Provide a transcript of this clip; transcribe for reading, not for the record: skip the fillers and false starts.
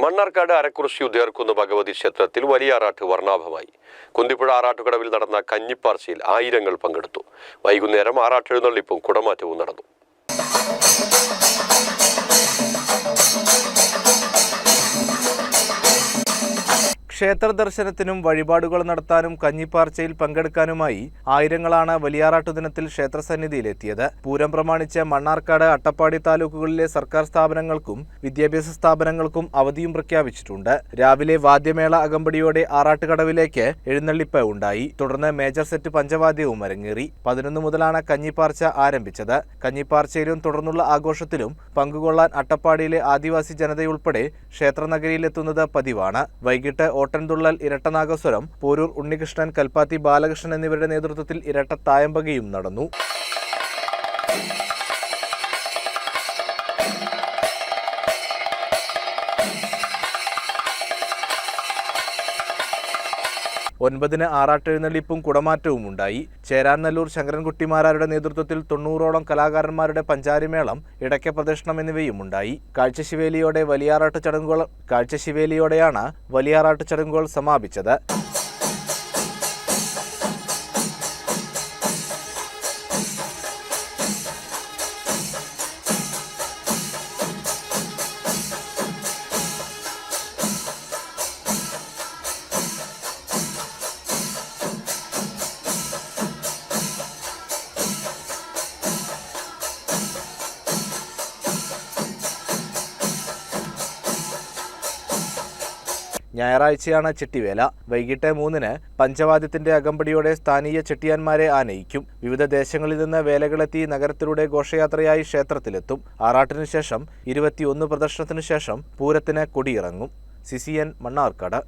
മണ്ണാർക്കാട് അരക്കുറിശി ഉദയർകുന്ന് ഭഗവതി ക്ഷേത്രത്തിൽ വലിയ ആറാട്ട് വർണ്ണാഭമായി. കുന്തിപ്പുഴ ആറാട്ടുകടവിൽ നടന്ന കഞ്ഞിപ്പാർച്ചയിൽ ആയിരങ്ങൾ പങ്കെടുത്തു. വൈകുന്നേരം ആറാട്ടെഴുന്നള്ളിപ്പും കുടമാറ്റവും നടന്നു. ക്ഷേത്ര ദർശനത്തിനും വഴിപാടുകൾ നടത്താനും കഞ്ഞിപ്പാർച്ചയിൽ പങ്കെടുക്കാനുമായി ആയിരങ്ങളാണ് വലിയാറാട്ടു ദിനത്തിൽ ക്ഷേത്രസന്നിധിയിലെത്തിയത്. പൂരം പ്രമാണിച്ച് മണ്ണാർക്കാട്, അട്ടപ്പാടി താലൂക്കുകളിലെ സർക്കാർ സ്ഥാപനങ്ങൾക്കും വിദ്യാഭ്യാസ സ്ഥാപനങ്ങൾക്കും അവധിയും പ്രഖ്യാപിച്ചിട്ടുണ്ട്. രാവിലെ വാദ്യമേള അകമ്പടിയോടെ ആറാട്ടുകടവിലേക്ക് എഴുന്നള്ളിപ്പ് ഉണ്ടായി. തുടർന്ന് മേജർ സെറ്റ് പഞ്ചവാദ്യവും അരങ്ങേറി. 11 മുതലാണ് കഞ്ഞിപ്പാർച്ച ആരംഭിച്ചത്. കഞ്ഞിപ്പാർച്ചയിലും തുടർന്നുള്ള ആഘോഷത്തിലും പങ്കുകൊള്ളാൻ അട്ടപ്പാടിയിലെ ആദിവാസി ജനതയുൾപ്പെടെ ക്ഷേത്രനഗരിയിലെത്തുന്നത് പതിവാണ്. വൈകിട്ട് ഓട്ടൻതുള്ളൽ, ഇരട്ടനാഗസ്വരം, പോരൂർ ഉണ്ണികൃഷ്ണൻ, കൽപ്പാത്തി ബാലകൃഷ്ണൻ എന്നിവരുടെ നേതൃത്വത്തിൽ ഇരട്ട തായമ്പകയും നടന്നു. ഒൻപതിന് ആറാട്ടെഴുന്നള്ളിപ്പും കുടമാറ്റവും ഉണ്ടായി. ചേരാനല്ലൂർ ശങ്കരൻകുട്ടിമാരാരുടെ നേതൃത്വത്തിൽ 90ഓളം കലാകാരന്മാരുടെ പഞ്ചാരിമേളം, ഇടയ്ക്ക പ്രദക്ഷിണം എന്നിവയും ഉണ്ടായി. കാഴ്ചശിവേലിയോടെയാണ് വലിയാറാട്ട് ചടങ്ങുകൾ സമാപിച്ചത്. ഞായറാഴ്ചയാണ് ചെട്ടിവേല. വൈകിട്ട് 3-ന് പഞ്ചവാദ്യത്തിന്റെ അകമ്പടിയോടെ സ്ഥാനീയ ചെട്ടിയാന്മാരെ ആനയിക്കും. വിവിധ ദേശങ്ങളിൽ നിന്ന് വേലകളെത്തി നഗരത്തിലൂടെ ഘോഷയാത്രയായി ക്ഷേത്രത്തിലെത്തും. ആറാട്ടിനു ശേഷം 21 പ്രദക്ഷിണത്തിനു ശേഷം പൂരത്തിന് കൊടിയിറങ്ങും. CCN മണ്ണാർക്കാട്.